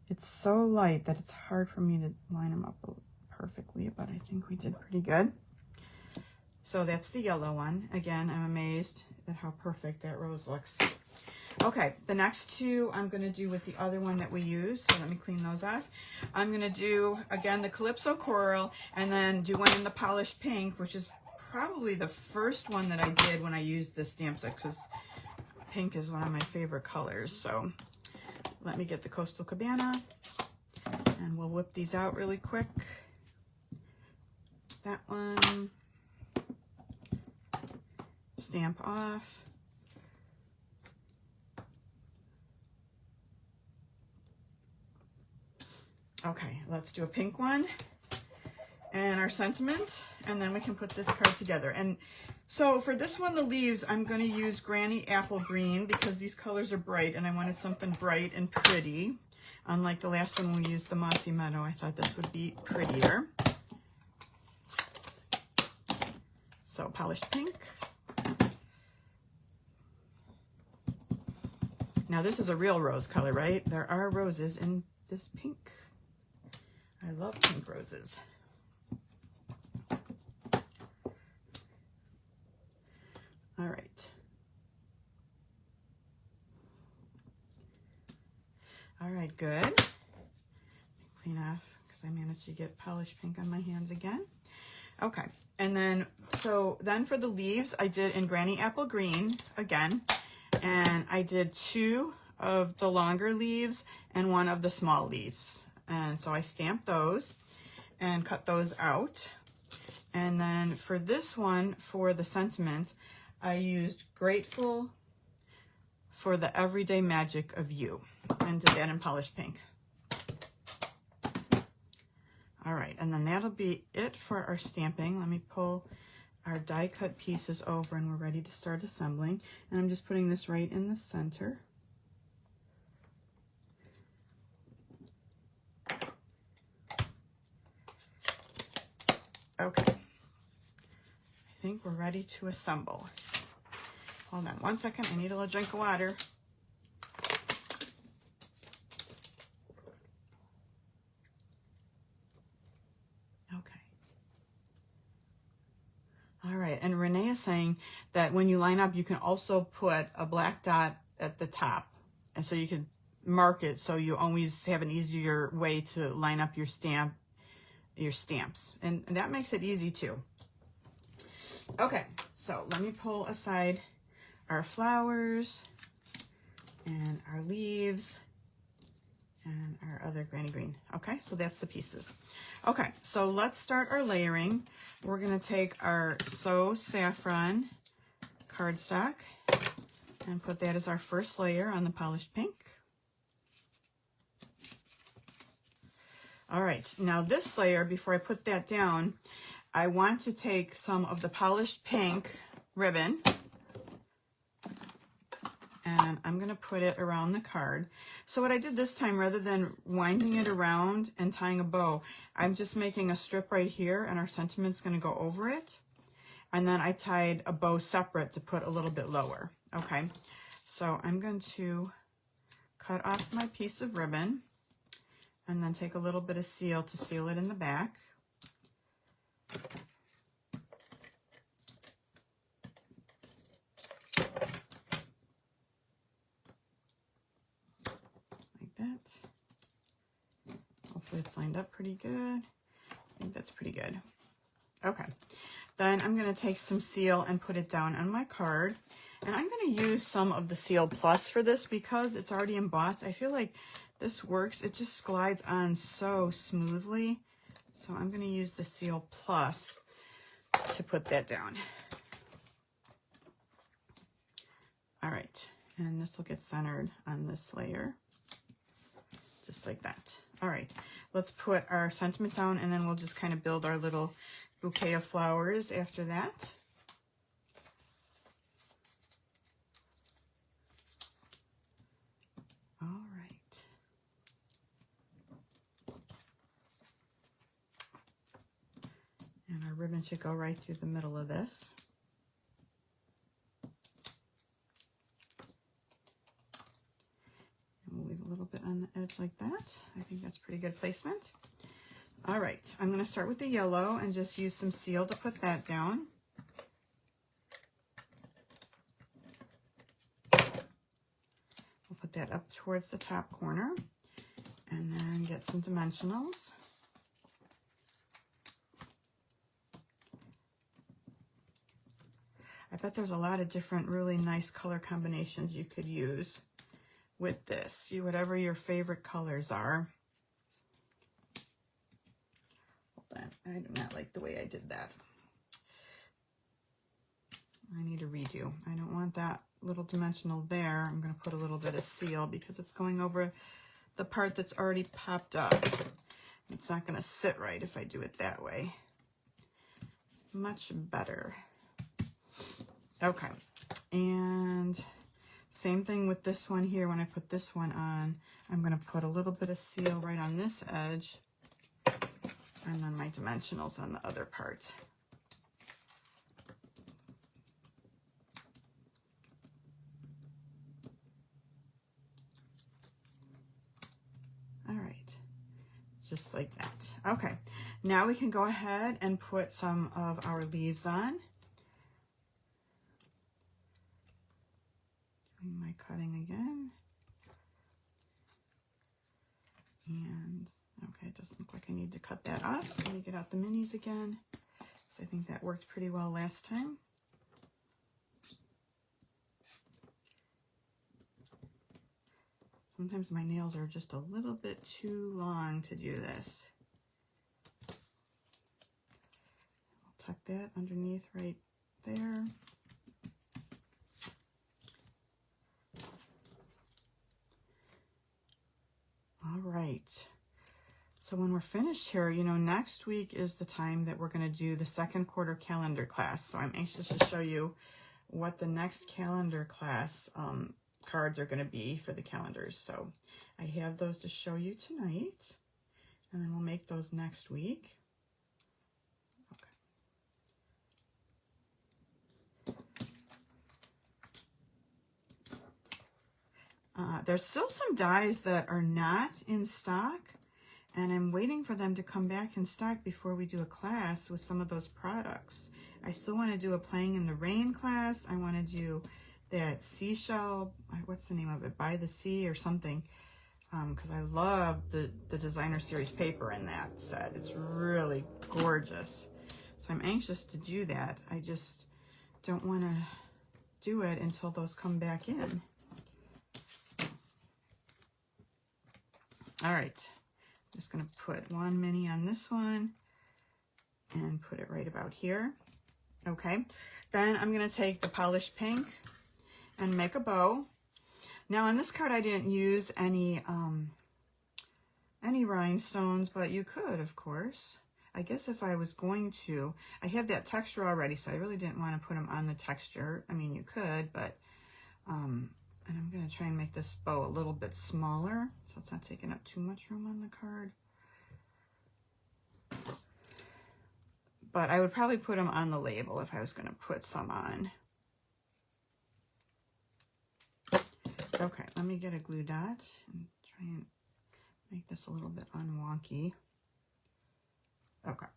It's so light that it's hard for me to line them up perfectly, but I think we did pretty good. So that's the yellow one. Again, I'm amazed at how perfect that rose looks. Okay, the next 2 I'm going to do with the other one that we use. So let me clean those off. I'm going to do, again, the Calypso Coral, and then do one in the polished pink, which is probably the first one that I did when I used the stamp set, because pink is one of my favorite colors. So let me get the Coastal Cabana, and we'll whip these out really quick. That one, stamp off. Okay, let's do a pink one and our sentiment, and then we can put this card together. And so for this one, the leaves, I'm going to use Granny Apple Green because these colors are bright and I wanted something bright and pretty. Unlike the last one we used the Mossy Meadow, I thought this would be prettier. So polished pink. Now this is a real rose color, right? There are roses in this pink. I love pink roses. All right. All right, good. Clean off because I managed to get polished pink on my hands again. Okay, and then, so then for the leaves, I did in Granny Apple Green again, and I did 2 of the longer leaves and 1 of the small leaves. And so I stamped those and cut those out. And then for this one, for the sentiment, I used Grateful for the Everyday Magic of You, and did that in polished pink. All right, and then that'll be it for our stamping. Let me pull our die cut pieces over and we're ready to start assembling. And I'm just putting this right in the center. Okay, I think we're ready to assemble. Hold on one second, I need a little drink of water. Okay. All right, and Renee is saying that when you line up, you can also put a black dot at the top. And so you can mark it so you always have an easier way to line up your stamps. And that makes it easy too. Okay, so let me pull aside our flowers and our leaves and our other Granny Green. Okay, so that's the pieces. Okay, so let's start our layering. We're gonna take our So Saffron cardstock and put that as our first layer on the polished pink. All right, now this layer, before I put that down, I want to take some of the polished pink ribbon and I'm going to put it around the card. So what I did this time, rather than winding it around and tying a bow, I'm just making a strip right here and our sentiment's going to go over it. And then I tied a bow separate to put a little bit lower. Okay, so I'm going to cut off my piece of ribbon and then take a little bit of seal to seal it in the back. Like that. Hopefully it's lined up pretty good. I think that's pretty good. Okay, then I'm going to take some seal and put it down on my card. And I'm going to use some of the Seal Plus for this because it's already embossed. I feel like this works. It just glides on so smoothly. So I'm going to use the Seal Plus to put that down. All right, and this will get centered on this layer, just like that. All right, let's put our sentiment down and then we'll just kind of build our little bouquet of flowers after that. All right. And our ribbon should go right through the middle of this. And we'll leave a little bit on the edge like that. I think that's pretty good placement. All right, I'm going to start with the yellow and just use some seal to put that down. We'll put that up towards the top corner and then get some dimensionals. I bet there's a lot of different really nice color combinations you could use with this. Whatever your favorite colors are. Hold on, I do not like the way I did that. I need a redo. I don't want that little dimensional there. I'm going to put a little bit of seal because it's going over the part that's already popped up. It's not going to sit right if I do it that way. Much better. Okay, and same thing with this one here. When I put this one on, I'm going to put a little bit of seal right on this edge and then my dimensionals on the other part. just like that. Okay, now we can go ahead and put some of our leaves on. Doing my cutting again. And okay, it doesn't look like I need to cut that off. Let me get out the minis again, because I think that worked pretty well last time. Sometimes my nails are just a little bit too long to do this. I'll tuck that underneath right there. All right. So when we're finished here, you know, next week is the time that we're going to do the second quarter calendar class. So I'm anxious to show you what the next calendar class cards are going to be for the calendars. So I have those to show you tonight, and then we'll make those next week. Okay. There's still some dies that are not in stock, and I'm waiting for them to come back in stock before we do a class with some of those products. I still want to do a Playing in the Rain class. I want to do that seashell, what's the name of it, By the Sea or something, because I love the designer series paper in that set. It's really gorgeous. So I'm anxious to do that. I just don't want to do it until those come back in. All right, I'm just going to put one mini on this one and put it right about here. Okay, then I'm going to take the polished pink and make a bow. Now on this card I didn't use any rhinestones, but you could, of course. I guess if I was going to, I have that texture already, so I really didn't want to put them on the texture. I mean, you could, but and I'm going to try and make this bow a little bit smaller so it's not taking up too much room on the card. But I would probably put them on the label if I was going to put some on. Okay, let me get a glue dot and try and make this a little bit unwonky. Okay.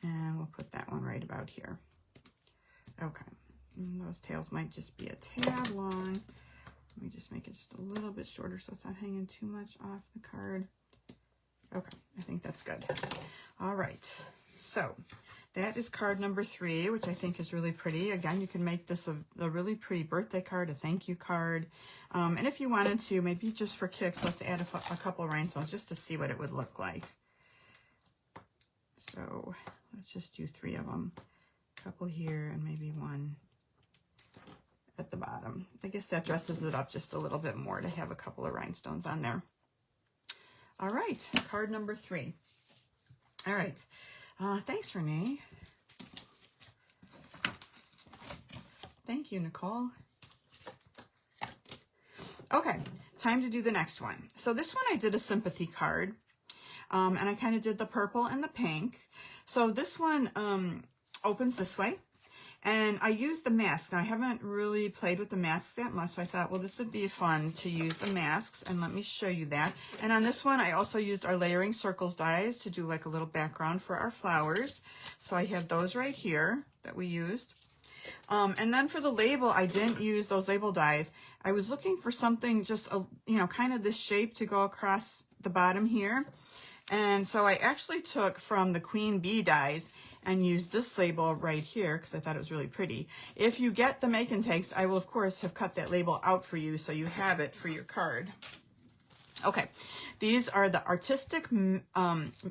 And we'll put that one right about here. Okay, and those tails might just be a tad long. Let me just make it just a little bit shorter so it's not hanging too much off the card. Okay, I think that's good. All right, so that is card number 3, which I think is really pretty. Again, you can make this a really pretty birthday card, a thank you card. And if you wanted to, maybe just for kicks, let's add a couple of rhinestones just to see what it would look like. So let's just do 3 of them. A couple here and maybe one at the bottom. I guess that dresses it up just a little bit more to have a couple of rhinestones on there. All right, card number 3. All right, thanks, Renee. Thank you, Nicole. Okay, time to do the next one. So this one I did a sympathy card, and I kind of did the purple and the pink. So this one opens this way. And I used the mask. Now, I haven't really played with the masks that much, so I thought, well, this would be fun to use the masks, and let me show you that. And on this one, I also used our Layering Circles dies to do like a little background for our flowers. So I have those right here that we used. And then for the label, I didn't use those label dies. I was looking for something just, you know, kind of this shape to go across the bottom here. And so I actually took from the Queen Bee dies and use this label right here because I thought it was really pretty. If you get the Make and Takes, I will, of course, have cut that label out for you so you have it for your card. Okay, these are the Artistic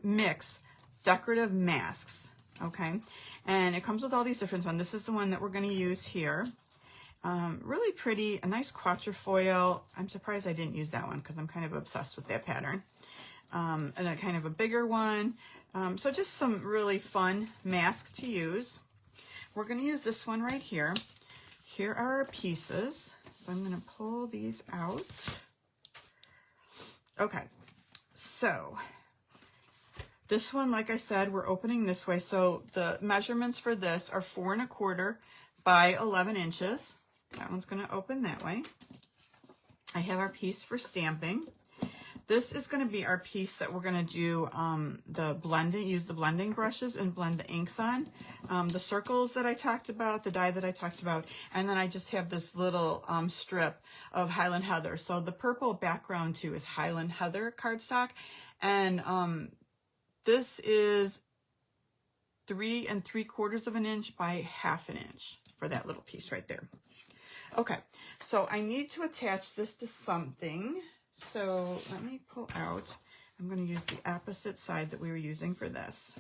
Mix Decorative Masks, okay? And it comes with all these different ones. This is the one that we're going to use here. Really pretty, a nice quatrefoil. I'm surprised I didn't use that one because I'm kind of obsessed with that pattern. And a kind of a bigger one. So just some really fun masks to use. We're going to use this one right here. Here are our pieces. So I'm going to pull these out. Okay, so this one, like I said, we're opening this way. So the measurements for this are 4 1/4 by 11 inches. That one's going to open that way. I have our piece for stamping. This is going to be our piece that we're going to do use the blending brushes and blend the inks on. The circles that I talked about, the die that I talked about, and then I just have this little strip of Highland Heather. So the purple background too is Highland Heather cardstock, and this is 3 3/4 of an inch by 1/2 inch for that little piece right there. Okay, so I need to attach this to something. So let me pull out, I'm going to use the opposite side that we were using for this.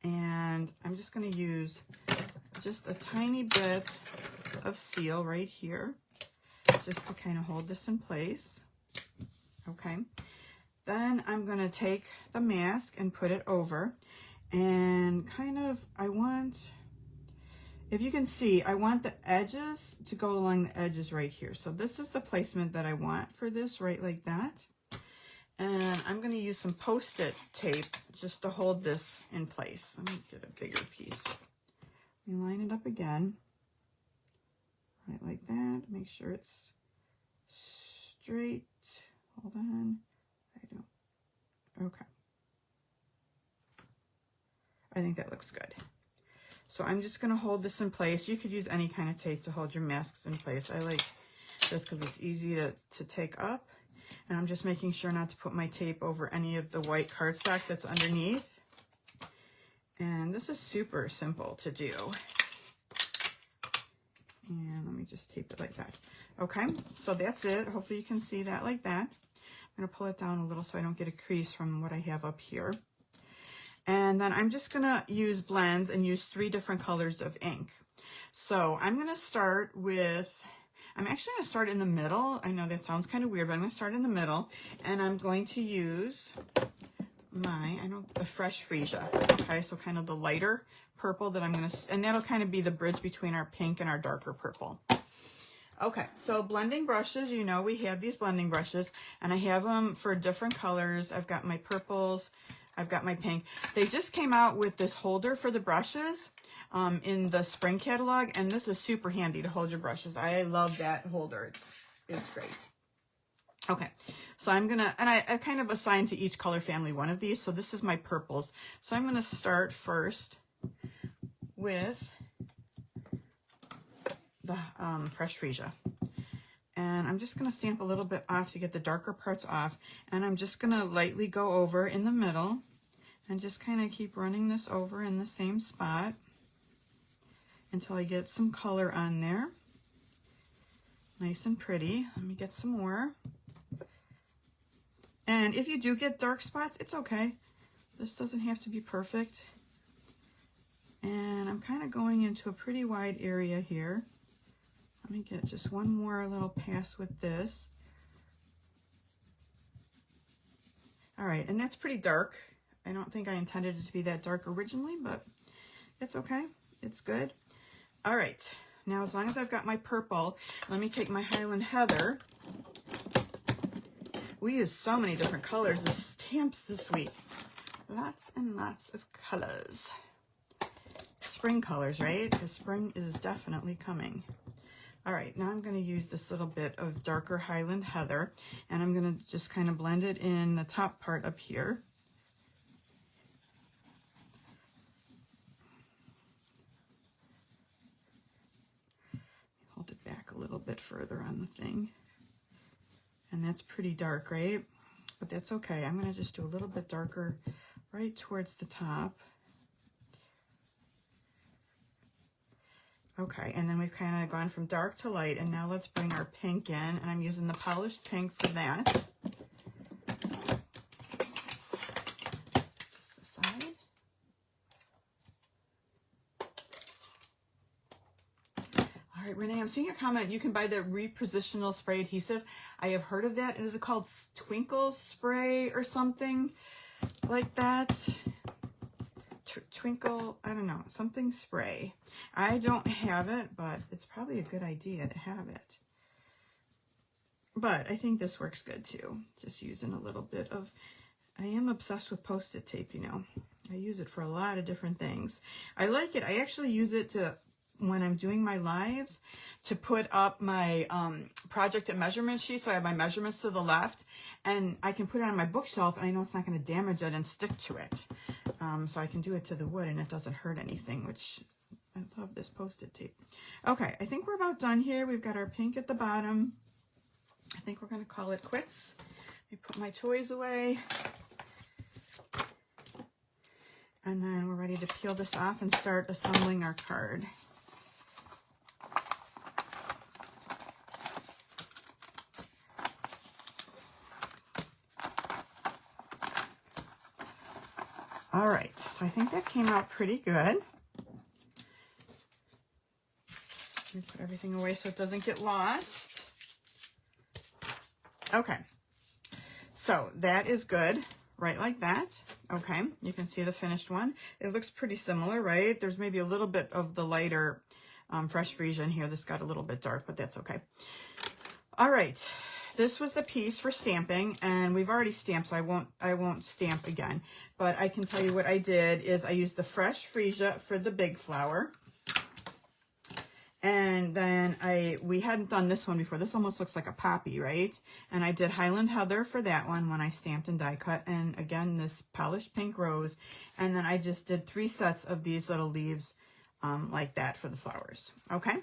And I'm just going to use just a tiny bit of seal right here, just to kind of hold this in place. Okay. Then I'm going to take the mask and put it over. And kind of, if you can see, I want the edges to go along the edges right here. So this is the placement that I want for this, right like that. And I'm going to use some Post-it tape just to hold this in place. Let me get a bigger piece. Let me line it up again, right like that. Make sure it's straight. Hold on. Okay. I think that looks good. So I'm just going to hold this in place. You could use any kind of tape to hold your masks in place. I like this because it's easy to take up. And I'm just making sure not to put my tape over any of the white cardstock that's underneath. And this is super simple to do. And let me just tape it like that. Okay, so that's it. Hopefully you can see that like that. I'm going to pull it down a little so I don't get a crease from what I have up here. And then I'm just going to use blends and use 3 different colors of ink. So I'm going to start with, I'm actually going to start in the middle. I know that sounds kind of weird, but I'm going to start in the middle. And I'm going to use the Fresh Freesia. Okay, so kind of the lighter purple that I'm going to, and that'll kind of be the bridge between our pink and our darker purple. Okay, so blending brushes, you know we have these blending brushes, and I have them for different colors. I've got my purples, I've got my pink. They just came out with this holder for the brushes in the spring catalog, and this is super handy to hold your brushes. I love that holder. It's great. Okay, so I'm gonna, and I kind of assigned to each color family one of these. So this is my purples. So I'm gonna start first with the Fresh Freesia. And I'm just going to stamp a little bit off to get the darker parts off. And I'm just going to lightly go over in the middle and just kind of keep running this over in the same spot until I get some color on there. Nice and pretty. Let me get some more. And if you do get dark spots, it's okay. This doesn't have to be perfect. And I'm kind of going into a pretty wide area here. Let me get just one more little pass with this. All right, and that's pretty dark. I don't think I intended it to be that dark originally, but it's okay. It's good. All right, now as long as I've got my purple, let me take my Highland Heather. We use so many different colors of stamps this week. Lots and lots of colors. Spring colors, right? Because spring is definitely coming. All right, now I'm going to use this little bit of darker Highland Heather, and I'm going to just kind of blend it in the top part up here. Hold it back a little bit further on the thing. And that's pretty dark, right? But that's okay. I'm going to just do a little bit darker right towards the top. Okay, and then we've kind of gone from dark to light, and now let's bring our pink in, and I'm using the polished pink for that. Just aside. All right, Renee, I'm seeing a comment. You can buy the repositional spray adhesive. I have heard of that. Is it called Twinkle Spray or something like that? Twinkle, I don't know, something spray. I don't have it, but it's probably a good idea to have it. But I think this works good too. Just using a little bit of, I am obsessed with Post-it tape, you know. I use it for a lot of different things. I like it. I actually use it to when I'm doing my lives to put up my project and measurement sheet, so I have my measurements to the left, and I can put it on my bookshelf, and I know it's not going to damage it and stick to it. So I can do it to the wood, and it doesn't hurt anything, which I love this Post-it tape. Okay, I think we're about done here. We've got our pink at the bottom. I think we're going to call it quits. Let me put my toys away. And then we're ready to peel this off and start assembling our card. All right, so I think that came out pretty good. Let me put everything away so it doesn't get lost. Okay, so that is good, right like that. Okay, you can see the finished one. It looks pretty similar, right? There's maybe a little bit of the lighter fresh freesia in here. This got a little bit dark, but that's okay. All right, this was the piece for stamping, and we've already stamped, so I won't stamp again. But I can tell you what I did is I used the fresh freesia for the big flower. And then we hadn't done this one before. This almost looks like a poppy, right? And I did Highland Heather for that one when I stamped and die cut. And again, this polished pink rose. And then I just did 3 sets of these little leaves like that for the flowers. Okay,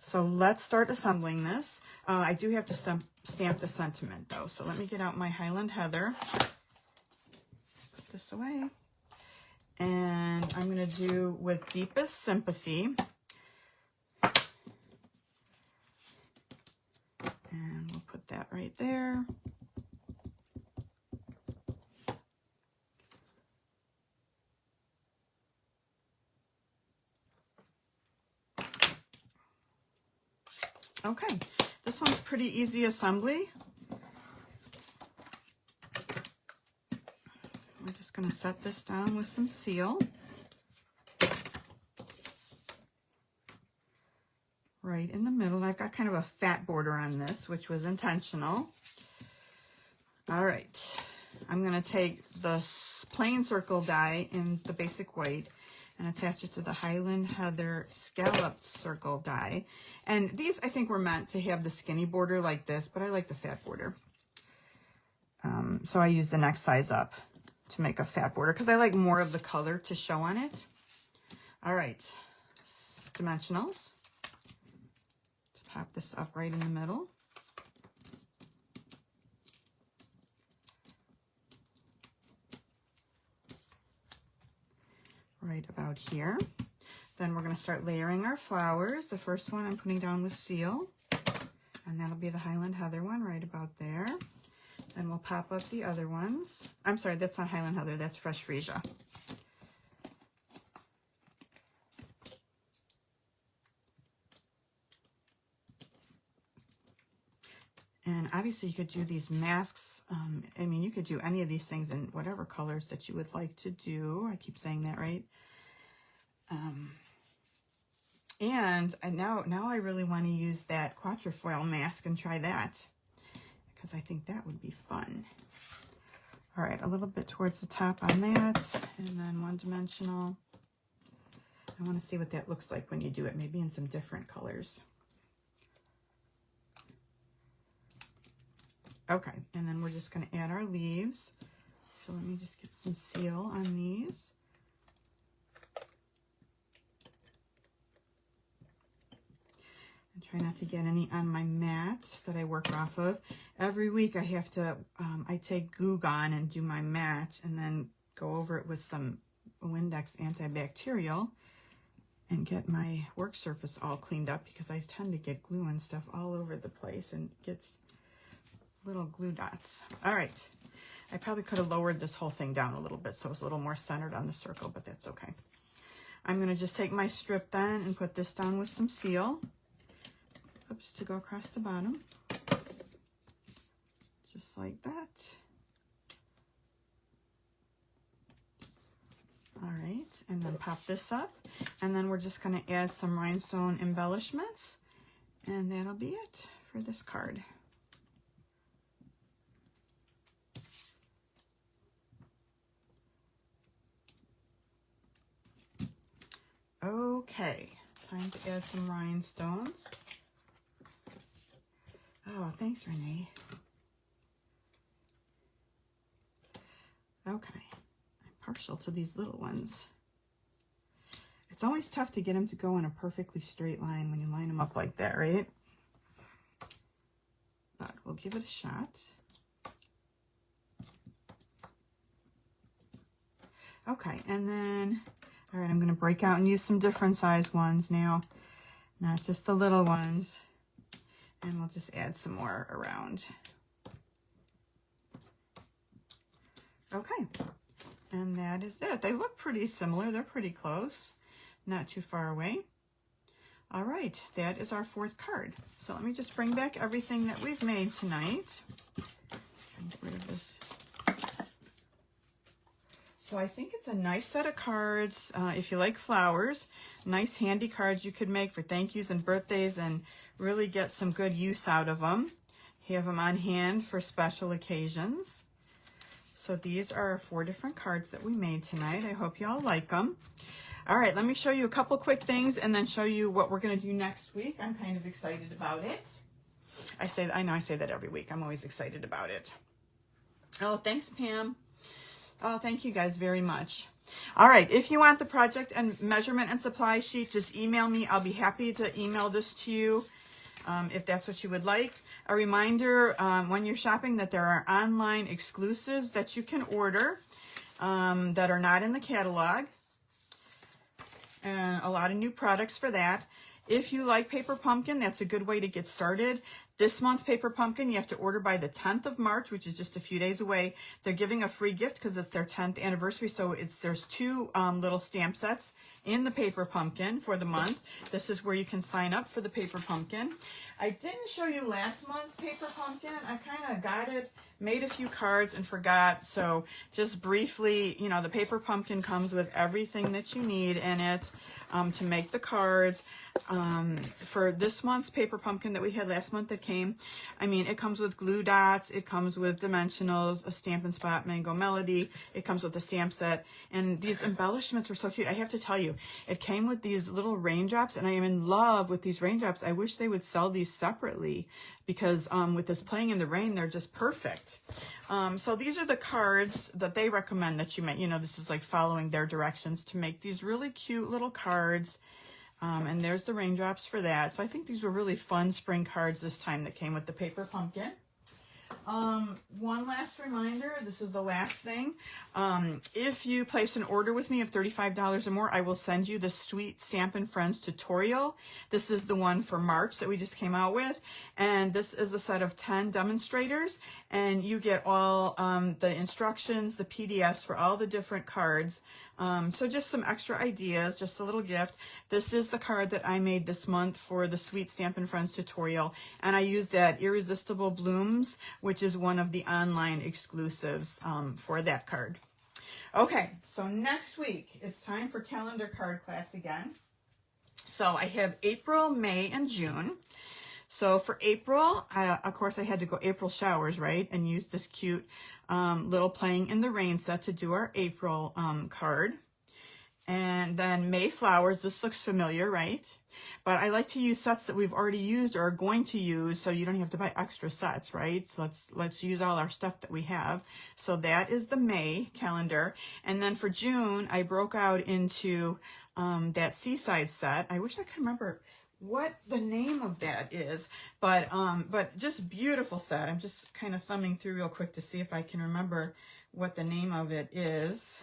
so let's start assembling this. I do have to stamp the sentiment though. So let me get out my Highland Heather. Put this away. And I'm going to do With Deepest Sympathy. And we'll put that right there. Okay, this one's pretty easy assembly. We're just going to set this down with some seal. Right in the middle. I've got kind of a fat border on this, which was intentional. All right, I'm going to take the plain circle die in the basic white and attach it to the Highland Heather scalloped circle die. And these I think were meant to have the skinny border like this, but I like the fat border. So I use the next size up to make a fat border because I like more of the color to show on it. All right, dimensionals. Pop this up right in the middle. Right about here. Then we're going to start layering our flowers. The first one I'm putting down with seal, and that'll be the Highland Heather one right about there. Then we'll pop up the other ones. I'm sorry, that's not Highland Heather, that's fresh freesia. And obviously you could do these masks. I mean, you could do any of these things in whatever colors that you would like to do. I keep saying that, right? And now I really want to use that quatrefoil mask and try that, because I think that would be fun. All right, a little bit towards the top on that, and then one dimensional. I want to see what that looks like when you do it, maybe in some different colors. Okay, and then we're just going to add our leaves. So let me just get some seal on these. And try not to get any on my mat that I work off of. Every week I have to, I take Goo Gone and do my mat and then go over it with some Windex antibacterial and get my work surface all cleaned up, because I tend to get glue and stuff all over the place and gets little glue dots. All right, I probably could have lowered this whole thing down a little bit so it's a little more centered on the circle, but that's okay. I'm going to just take my strip then and put this down with some seal. Oops, to go across the bottom. Just like that. All right, and then pop this up. And then we're just going to add some rhinestone embellishments. And that'll be it for this card. Okay, Time to add some rhinestones. Oh, thanks, Renee. Okay, I'm partial to these little ones. It's always tough to get them to go in a perfectly straight line when you line them up like that, right? But we'll give it a shot. Okay, and then, all right, I'm going to break out and use some different size ones now, not just the little ones. And we'll just add some more around. Okay, and that is it. They look pretty similar. They're pretty close, not too far away. All right, that is our 4th card. So let me just bring back everything that we've made tonight. Get rid of this. So I think it's a nice set of cards. If you like flowers, nice handy cards you could make for thank yous and birthdays and really get some good use out of them. Have them on hand for special occasions. So these are our 4 different cards that we made tonight. I hope you all like them. All right, let me show you a couple quick things and then show you what we're going to do next week. I'm kind of excited about it. I know I say that every week. I'm always excited about it. Oh, thanks, Pam. Oh, thank you guys very much. All right, if you want the project and measurement and supply sheet, just email me. I'll be happy to email this to you if that's what you would like. A reminder when you're shopping that there are online exclusives that you can order that are not in the catalog. And a lot of new products for that. If you like Paper Pumpkin, that's a good way to get started. This month's Paper Pumpkin, you have to order by the 10th of March, which is just a few days away. They're giving a free gift because it's their 10th anniversary. So there's 2 little stamp sets in the Paper Pumpkin for the month. This is where you can sign up for the Paper Pumpkin. I didn't show you last month's Paper Pumpkin. I kind of got it, made a few cards and forgot. So just briefly, you know, the Paper Pumpkin comes with everything that you need in it to make the cards. For this month's Paper Pumpkin that we had last month that came, I mean, it comes with glue dots, it comes with dimensionals, a Stampin' Spot Mango Melody, it comes with a stamp set, and these embellishments were so cute. I have to tell you, it came with these little raindrops, and I am in love with these raindrops. I wish they would sell these separately because with this playing in the rain, they're just perfect. So these are the cards that they recommend that you make. You know, this is like following their directions to make these really cute little cards. And there's the raindrops for that. So I think these were really fun spring cards this time that came with the Paper Pumpkin. One last reminder, this is the last thing. If you place an order with me of $35 or more, I will send you the Sweet Stampin' Friends tutorial. This is the one for March that we just came out with. And this is a set of 10 demonstrators. And you get all the instructions, the PDFs for all the different cards. So just some extra ideas, just a little gift. This is the card that I made this month for the Sweet Stampin' Friends tutorial. And I used that Irresistible Blooms, which is one of the online exclusives for that card. Okay, so next week, it's time for calendar card class again. So I have April, May, and June. So for April, of course, I had to go April showers, right? And use this cute little Playing in the Rain set to do our April card. And then May flowers. This looks familiar, right? But I like to use sets that we've already used or are going to use, so you don't have to buy extra sets, right? So let's use all our stuff that we have. So that is the May calendar. And then for June, I broke out into that Seaside set. I wish I could remember what the name of that is, but just beautiful set. I'm just kind of thumbing through real quick to see if I can remember what the name of it is.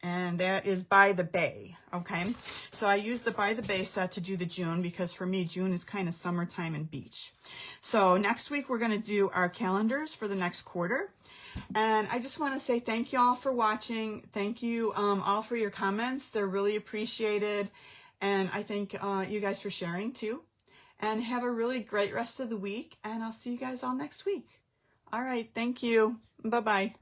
And that is By the Bay, okay? So I used the By the Bay set to do the June because for me, June is kind of summertime and beach. So next week, we're going to do our calendars for the next quarter. And I just want to say thank you all for watching. Thank you all for your comments. They're really appreciated. And I thank you guys for sharing too. And have a really great rest of the week. And I'll see you guys all next week. All right, thank you. Bye-bye.